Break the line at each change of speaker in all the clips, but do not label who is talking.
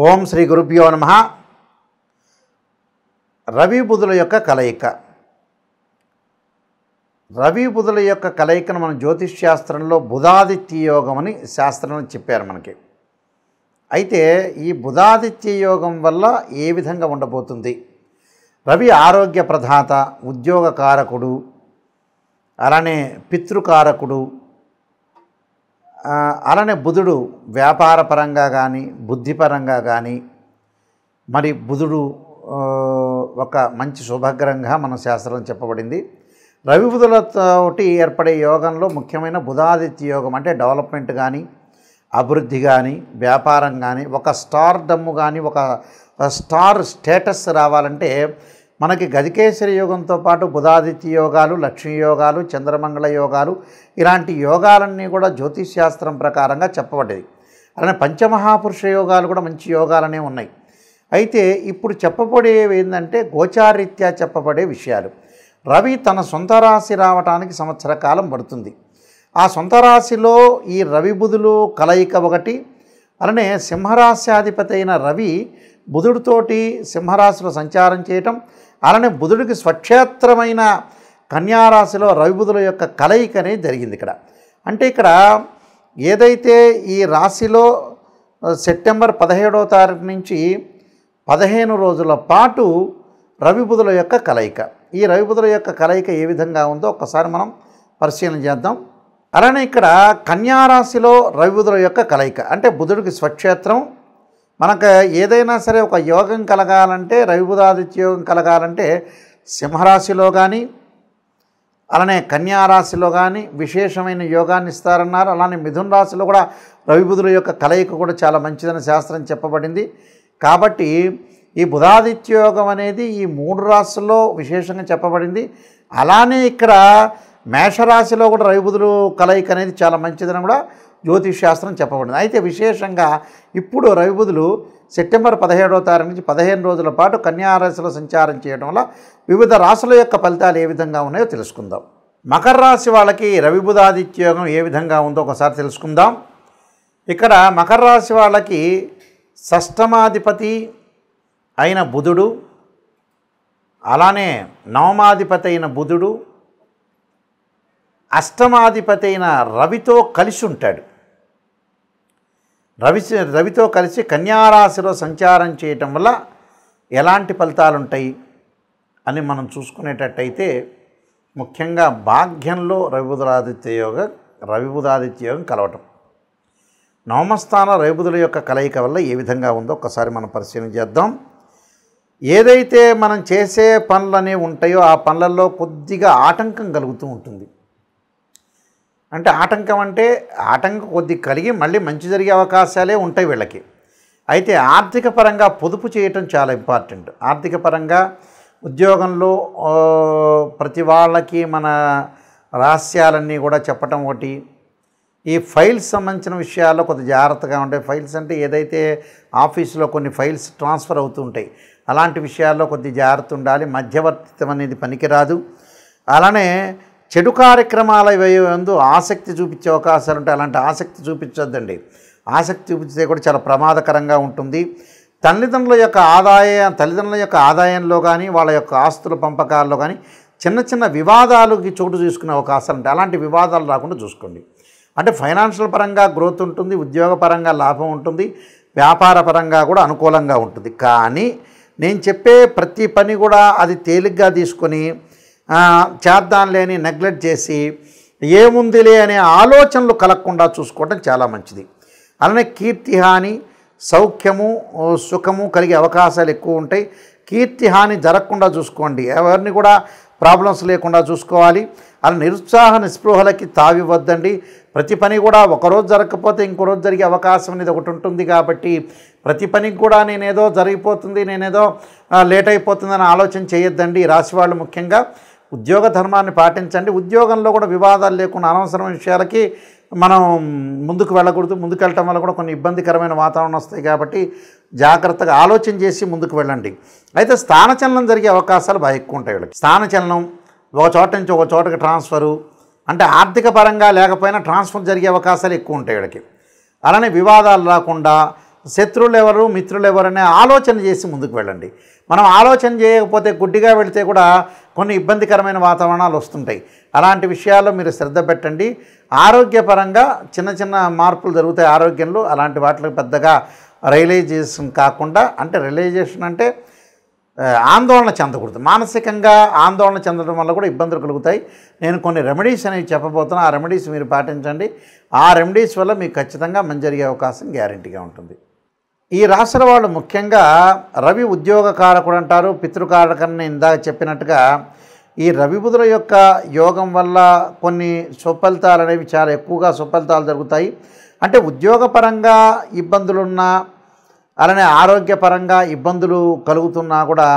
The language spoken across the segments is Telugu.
ఓం శ్రీ గురుభ్యో నమః. రవి బుధుల యొక్క కలయిక. రవి బుధుల యొక్క కలయికను మనం జ్యోతిష్ శాస్త్రంలో బుధాదిత్య యోగం అని శాస్త్రంలో చెప్పారు మనకి. అయితే ఈ బుధాదిత్య యోగం వల్ల ఏ విధంగా ఉండబోతుంది? రవి ఆరోగ్య ప్రదాత, ఉద్యోగకారకుడు, అలానే పితృకారకుడు, అలానే బుధుడు వ్యాపార పరంగా కానీ బుద్ధిపరంగా కానీ మరి బుధుడు ఒక మంచి శుభగ్రహంగా మన శాస్త్రం చెప్పబడింది. రవి బుధులతోటి ఏర్పడే యోగంలో ముఖ్యమైన బుధాదిత్య యోగం అంటే డెవలప్మెంట్ కానీ అభివృద్ధి కానీ వ్యాపారం కానీ ఒక స్టార్ డమ్ము కానీ ఒక స్టార్ స్టేటస్ రావాలంటే మనకి గజకేసరి యోగంతో పాటు బుధాదిత్య యోగాలు, లక్ష్మీ యోగాలు, చంద్రమంగళ యోగాలు ఇలాంటి యోగాలన్నీ కూడా జ్యోతిష్ శాస్త్రం ప్రకారంగా చెప్పబడ్డది. అలానే పంచమహాపురుష యోగాలు కూడా మంచి యోగాలనే ఉన్నాయి. అయితే ఇప్పుడు చెప్పబడేవి ఏంటంటే గోచారీత్యా చెప్పబడే విషయాలు. రవి తన సొంత రాశి రావడానికి సంవత్సర కాలం పడుతుంది. ఆ సొంత రాశిలో ఈ రవి బుధులు కలయిక ఒకటి. అలానే సింహరాశ్యాధిపతి అయిన రవి బుధుడితోటి సింహరాశిలో సంచారం చేయటం, అలానే బుధుడికి స్వక్షేత్రమైన కన్యారాశిలో రవి బుధుల యొక్క కలయిక అనేది జరిగింది ఇక్కడ. అంటే ఇక్కడ ఏదైతే ఈ రాశిలో సెప్టెంబర్ 17వ తారీఖు నుంచి 15 రోజుల పాటు రవి బుధుల యొక్క కలయిక. ఈ రవి బుధుల యొక్క కలయిక ఏ విధంగా ఉందో ఒక్కసారి మనం పరిశీలన చేద్దాం. అలానే ఇక్కడ కన్యారాశిలో రవి బుధుల యొక్క కలయిక అంటే బుధుడికి స్వక్షేత్రం. మనకు ఏదైనా సరే ఒక యోగం కలగాలంటే రవి బుధాదిత్య యోగం కలగాలంటే సింహరాశిలో కానీ అలానే కన్యారాశిలో కానీ విశేషమైన యోగాన్ని ఇస్తారన్నారు. అలానే మిథున రాశిలో కూడా రవి బుధుల యొక్క కలయిక కూడా చాలా మంచిదని శాస్త్రం చెప్పబడింది. కాబట్టి ఈ బుధాదిత్య యోగం అనేది ఈ 3 రాశుల్లో విశేషంగా చెప్పబడింది. అలానే ఇక్కడ మేషరాశిలో కూడా రవి బుధులు కలయిక అనేది చాలా మంచిదని కూడా జ్యోతిష్ శాస్త్రం చెప్పబడింది. అయితే విశేషంగా ఇప్పుడు రవి బుధులు సెప్టెంబర్ 17వ తారీఖు నుంచి 15 రోజుల పాటు కన్యారాశిలో సంచారం చేయడం వల్ల వివిధ రాశుల యొక్క ఫలితాలు ఏ విధంగా ఉన్నాయో తెలుసుకుందాం. మకర రాశి వాళ్ళకి రవి బుధాదిత్య యోగం ఏ విధంగా ఉందో ఒకసారి తెలుసుకుందాం. ఇక్కడ మకర రాశి వాళ్ళకి షష్టమాధిపతి అయిన బుధుడు, అలానే నవమాధిపతి అయిన బుధుడు, అష్టమాధిపతి అయిన రవితో కలిసి ఉంటాడు. రవితో కలిసి కన్యారాశిలో సంచారం చేయటం వల్ల ఎలాంటి ఫలితాలు ఉంటాయి అని మనం చూసుకునేటట్టయితే ముఖ్యంగా భాగ్యంలో రవి బుధాదిత్య యోగం కలవటం, నవమస్థానం రవి బుధుల యొక్క కలయిక వల్ల ఏ విధంగా ఉందో ఒక్కసారి మనం పరిశీలన చేద్దాం. ఏదైతే మనం చేసే పనులనే ఉంటాయో ఆ పనులలో కొద్దిగా ఆటంకం కలుగుతూ ఉంటుంది. అంటే ఆటంకం కొద్దిగా కలిగి మళ్ళీ మంచి జరిగే అవకాశాలే ఉంటాయి వీళ్ళకి. అయితే ఆర్థిక పరంగా పొదుపు చేయటం చాలా ఇంపార్టెంట్. ఆర్థిక పరంగా ఉద్యోగంలో ప్రతి వాళ్ళకి మన రహస్యాలన్నీ కూడా చెప్పటం ఒకటి. ఈ ఫైల్స్ సంబంధించిన విషయాల్లో కొద్ది జాగ్రత్తగా ఉంటాయి. ఫైల్స్ అంటే ఏదైతే ఆఫీసులో కొన్ని ఫైల్స్ ట్రాన్స్ఫర్ అవుతూ ఉంటాయి అలాంటి విషయాల్లో కొద్ది జాగ్రత్త ఉండాలి. మధ్యవర్తిత్వం అనేది పనికిరాదు. అలానే చెడు కార్యక్రమాల యందు ఆసక్తి చూపించే అవకాశాలు ఉంటాయి. అలాంటి ఆసక్తి చూపించొద్దండి. ఆసక్తి చూపిస్తే కూడా చాలా ప్రమాదకరంగా ఉంటుంది. తల్లిదండ్రుల యొక్క ఆదాయంలో కానీ వాళ్ళ యొక్క ఆస్తుల పంపకాల్లో కానీ చిన్న చిన్న వివాదాలకి చోటు తీసుకునే అవకాశాలు ఉంటాయి. అలాంటి వివాదాలు రాకుండా చూసుకోండి. అంటే ఫైనాన్షియల్ పరంగా గ్రోత్ ఉంటుంది, ఉద్యోగపరంగా లాభం ఉంటుంది, వ్యాపార పరంగా కూడా అనుకూలంగా ఉంటుంది. కానీ నేను చెప్పే ప్రతి పని కూడా అది తేలిగ్గా తీసుకొని చేద్దాంలే అని నెగ్లెక్ట్ చేసి ఏముందిలే అనే ఆలోచనలు కలగకుండా చూసుకోవటం చాలా మంచిది. అలానే కీర్తిహాని, సౌఖ్యము, సుఖము కలిగే అవకాశాలు ఎక్కువ ఉంటాయి. కీర్తిహాని జరగకుండా చూసుకోండి. ఎవరిని కూడా ప్రాబ్లమ్స్ లేకుండా చూసుకోవాలి. అలా నిరుత్సాహ నిస్పృహలకి తావివద్దండి. ప్రతి పని కూడా ఒకరోజు జరగకపోతే ఇంకో రోజు జరిగే అవకాశం అనేది ఒకటి ఉంటుంది. కాబట్టి ప్రతి పనికి కూడా నేనేదో జరిగిపోతుంది, నేనేదో లేట్ అయిపోతుందని ఆలోచన చేయొద్దండి. రాశి వాళ్ళు ముఖ్యంగా ఉద్యోగ ధర్మాన్ని పాటించండి. ఉద్యోగంలో కూడా వివాదాలు లేకుండా అనవసరమైన విషయాలకి మనం ముందుకు వెళ్ళకూడదు. ముందుకు వెళ్ళటం వల్ల కూడా కొన్ని ఇబ్బందికరమైన వాతావరణం వస్తాయి. కాబట్టి జాగ్రత్తగా ఆలోచన చేసి ముందుకు వెళ్ళండి. అయితే స్థానచలనం జరిగే అవకాశాలు బాగా ఎక్కువ ఉంటాయి వీళ్ళకి. స్థానచలనం ఒక చోట నుంచి ఒక చోటకి ట్రాన్స్ఫరు అంటే ఆర్థిక పరంగా లేకపోయినా ట్రాన్స్ఫర్ జరిగే అవకాశాలు ఎక్కువ ఉంటాయి వీళ్ళకి. అలానే వివాదాలు రాకుండా శత్రువులు ఎవరు మిత్రులు ఎవరు అనే ఆలోచన చేసి ముందుకు వెళ్ళండి. మనం ఆలోచన చేయకపోతే గుడ్డిగా వెళితే కూడా కొన్ని ఇబ్బందికరమైన వాతావరణాలు వస్తుంటాయి. అలాంటి విషయాల్లో మీరు శ్రద్ధ పెట్టండి. ఆరోగ్యపరంగా చిన్న చిన్న మార్పులు జరుగుతాయి ఆరోగ్యంలో. అలాంటి వాటికి పెద్దగా రియలైజేషన్ కాకుండా, అంటే రియలైజేషన్ అంటే ఆందోళన చెందకూడదు. మానసికంగా ఆందోళన చెందడం వల్ల కూడా ఇబ్బందులు కలుగుతాయి. నేను కొన్ని రెమెడీస్ అనేవి చెప్పబోతున్నా. ఆ రెమెడీస్ మీరు పాటించండి. ఆ రెమెడీస్ వల్ల మీకు ఖచ్చితంగా మంచి జరిగే అవకాశం గ్యారెంటీగా ఉంటుంది. ఈ రాశుల వాళ్ళు ముఖ్యంగా రవి ఉద్యోగకారకుడు అంటారు, పితృకారకని ఇందాక చెప్పినట్టుగా ఈ రవి బుధుల యొక్క యోగం వల్ల కొన్ని సుఫలితాలు అనేవి చాలా ఎక్కువగా సుఫలితాలు జరుగుతాయి. అంటే ఉద్యోగపరంగా ఇబ్బందులున్నా, అలానే ఆరోగ్యపరంగా ఇబ్బందులు కలుగుతున్నా కూడా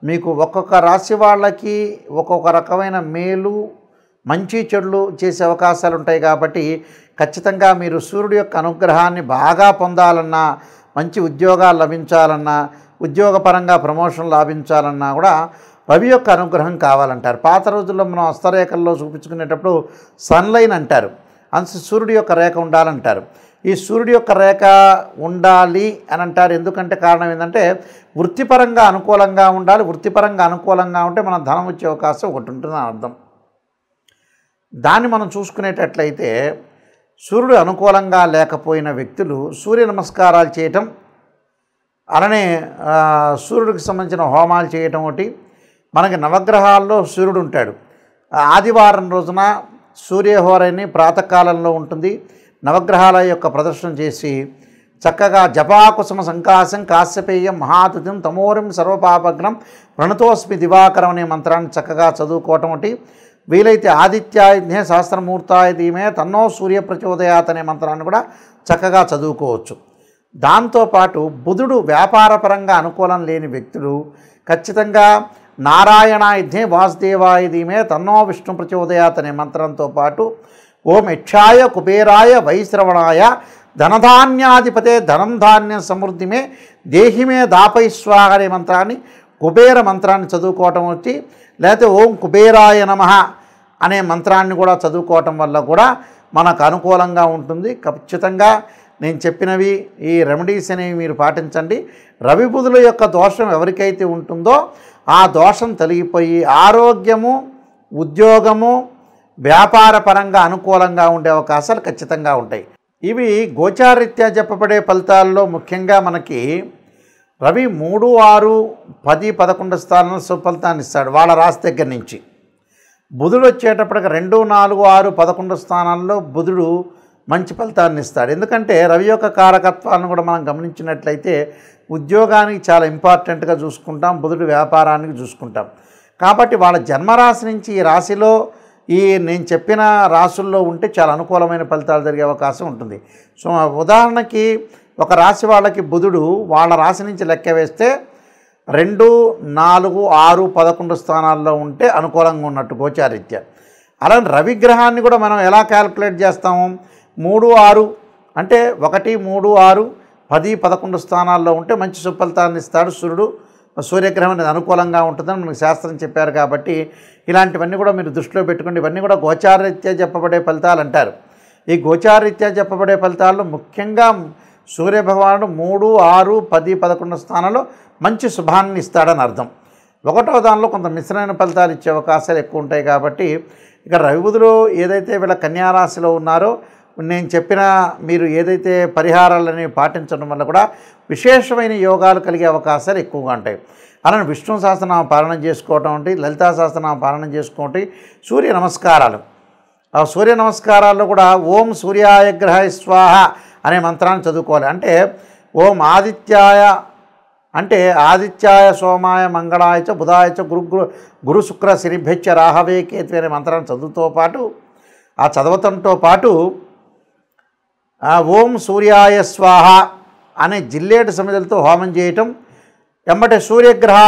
మీకు ఒక్కొక్క రాశి వాళ్ళకి ఒక్కొక్క రకమైన మేలు మంచి చెడులు చేసే అవకాశాలు ఉంటాయి. కాబట్టి ఖచ్చితంగా మీరు సూర్యుడి యొక్క అనుగ్రహాన్ని బాగా పొందాలన్నా, మంచి ఉద్యోగాలు లభించాలన్నా, ఉద్యోగపరంగా ప్రమోషన్ లాభించాలన్నా కూడా రవి యొక్క అనుగ్రహం కావాలంటారు. పాత రోజుల్లో మనం హస్తరేఖల్లో చూపించుకునేటప్పుడు సన్లైన్ అంటారు, సూర్యుడి యొక్క రేఖ ఉండాలంటారు. ఈ సూర్యుడి యొక్క రేఖ ఉండాలి అని అంటారు. ఎందుకంటే కారణం ఏంటంటే వృత్తిపరంగా అనుకూలంగా ఉండాలి. వృత్తిపరంగా అనుకూలంగా ఉంటే మన ధనం వచ్చే అవకాశం ఒకటి ఉంటుందని అర్థం. దాన్ని మనం చూసుకునేటట్లయితే సూర్యుడు అనుకూలంగా లేకపోయిన వ్యక్తులు సూర్య నమస్కారాలు చేయటం, అలానే సూర్యుడికి సంబంధించిన హోమాలు చేయటం ఒకటి. మనకి నవగ్రహాల్లో సూర్యుడు ఉంటాడు. ఆదివారం రోజున సూర్యహోరని ప్రాతకాలంలో ఉంటుంది. నవగ్రహాల యొక్క ప్రదర్శన చేసి చక్కగా జపాకుసుమ సంకాశం కాశ్యపేయం మహాతుతిం తమోరిం సర్వపాపగ్నం ప్రణతోస్మి దివాకరం అనే మంత్రాన్ని చక్కగా చదువుకోవటం ఒకటి. వీలైతే ఆదిత్యాయుధ్నే సహస్రమూర్తాయ ధీమే తన్నో సూర్య ప్రచోదయాత్ అనే మంత్రాన్ని కూడా చక్కగా చదువుకోవచ్చు. దాంతోపాటు బుధుడు వ్యాపారపరంగా అనుకూలం లేని వ్యక్తులు ఖచ్చితంగా నారాయణాయుధ్నే వాసుదేవాయ ధీమే తన్నో విష్ణు ప్రచోదయాత్ అనే మంత్రంతో పాటు ఓం యక్షాయ కుబేరాయ వైశ్రవణాయ ధనధాన్యాధిపతే ధనం ధాన్య సమృద్ధిమే దేహిమే దాపై స్వాహ అనే మంత్రాన్ని, కుబేర మంత్రాన్ని చదువుకోవటం వచ్చి, లేకపోతే ఓం కుబేరాయ నమః అనే మంత్రాన్ని కూడా చదువుకోవటం వల్ల కూడా మనకు అనుకూలంగా ఉంటుంది. ఖచ్చితంగా నేను చెప్పినవి ఈ రెమెడీస్ అనేవి మీరు పాటించండి. రవి బుధుల యొక్క దోషం ఎవరికైతే ఉంటుందో ఆ దోషం తొలగిపోయి ఆరోగ్యము, ఉద్యోగము, వ్యాపార పరంగా అనుకూలంగా ఉండే అవకాశాలు ఖచ్చితంగా ఉంటాయి. ఇవి గోచారరీత్యా చెప్పబడే ఫలితాల్లో ముఖ్యంగా మనకి రవి 3, 6, 10, 11 స్థానాల్లో సుఫలితాన్ని ఇస్తాడు వాళ్ళ రాశి దగ్గర నుంచి. బుధుడు వచ్చేటప్పటికి 2, 4, 6, 11 స్థానాల్లో బుధుడు మంచి ఫలితాన్ని ఇస్తాడు. ఎందుకంటే రవి యొక్క కారకత్వాలను కూడా మనం గమనించినట్లయితే ఉద్యోగానికి చాలా ఇంపార్టెంట్గా చూసుకుంటాం, బుధుడు వ్యాపారానికి చూసుకుంటాం. కాబట్టి వాళ్ళ జన్మరాశి నుంచి ఈ రాశిలో నేను చెప్పిన రాశుల్లో ఉంటే చాలా అనుకూలమైన ఫలితాలు జరిగే అవకాశం ఉంటుంది. సో ఉదాహరణకి ఒక రాశి వాళ్ళకి బుధుడు వాళ్ళ రాశి నుంచి లెక్క వేస్తే 2, 4, 6, 11 స్థానాల్లో ఉంటే అనుకూలంగా ఉన్నట్టు గోచారీత్యా. అలానే రవిగ్రహాన్ని కూడా మనం ఎలా క్యాల్కులేట్ చేస్తాము? 3, 6 అంటే 1, 3, 6, 10, 11 స్థానాల్లో ఉంటే మంచి సుఫలితాన్ని ఇస్తాడు సూర్యుడు. సూర్యగ్రహం అనేది అనుకూలంగా ఉంటుందని మనకు శాస్త్రం చెప్పారు. కాబట్టి ఇలాంటివన్నీ కూడా మీరు దృష్టిలో పెట్టుకోండి. ఇవన్నీ కూడా గోచారరీత్యా చెప్పబడే ఫలితాలు అంటారు. ఈ గోచారరీత్యా చెప్పబడే ఫలితాల్లో ముఖ్యంగా సూర్యభగవానుడు 3, 6, 10, 11 స్థానాల్లో మంచి శుభాన్ని ఇస్తాడని అర్థం. 1వ దానిలో కొంత మిశ్రమైన ఫలితాలు ఇచ్చే అవకాశాలు ఎక్కువ ఉంటాయి. కాబట్టి ఇక్కడ రవి బుధులు ఏదైతే వీళ్ళ కన్యారాశిలో ఉన్నారో నేను చెప్పిన మీరు ఏదైతే పరిహారాలని పాటించడం వల్ల కూడా విశేషమైన యోగాలు కలిగే అవకాశాలు ఎక్కువగా ఉంటాయి. అలానే విష్ణు సహస్రనామ పాలన చేసుకోవటం అంటే, లలితా సహస్రనామ పాలన చేసుకోవటం, సూర్య నమస్కారాలు. ఆ సూర్య నమస్కారాల్లో కూడా ఓం సూర్యాయ గ్రహాయ స్వాహ అనే మంత్రాన్ని చదువుకోవాలి. అంటే ఓం ఆదిత్యాయ అంటే ఆదిత్యాయ సోమాయ మంగళాయ చ బుధాయ చ గురు శుక్ర శనిభ్యచ్చ రాహవే కేతు అనే మంత్రాన్ని చదువుతో పాటు చదవటంతో పాటు ఓం సూర్యాయ స్వాహ అనే జిల్లేడు సమిధలతో హోమం చేయటం, ఎమ్మటే సూర్యగ్రహ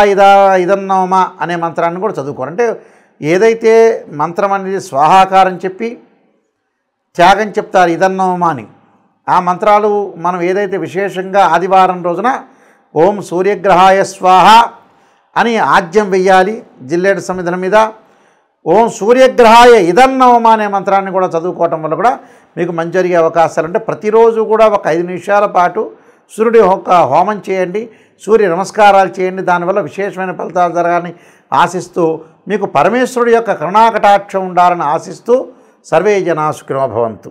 ఇదన్నోమ అనే మంత్రాన్ని కూడా చదువుకోవాలి. అంటే ఏదైతే మంత్రం అనేది స్వాహాకారం చెప్పి త్యాగం చెప్తారు ఇదన్నోమ అని, ఆ మంత్రాలు మనం ఏదైతే విశేషంగా ఆదివారం రోజున ఓం సూర్యగ్రహాయ స్వాహ అని ఆజ్యం వెయ్యాలి జిల్లేడు సమిధల మీద. ఓం సూర్యగ్రహాయ ఇదన్నోమ అనే మంత్రాన్ని కూడా చదువుకోవటం వల్ల కూడా మీకు మంచి జరిగే అవకాశాలు. అంటే ప్రతిరోజు కూడా ఒక 5 నిమిషాల పాటు సూర్యుడి యొక్క హోమం చేయండి, సూర్య నమస్కారాలు చేయండి. దానివల్ల విశేషమైన ఫలితాలు జరగాలని ఆశిస్తూ, మీకు పరమేశ్వరుడి యొక్క కరుణాకటాక్షం ఉండాలని ఆశిస్తూ, సర్వే జనా సుఖినో భవంతు.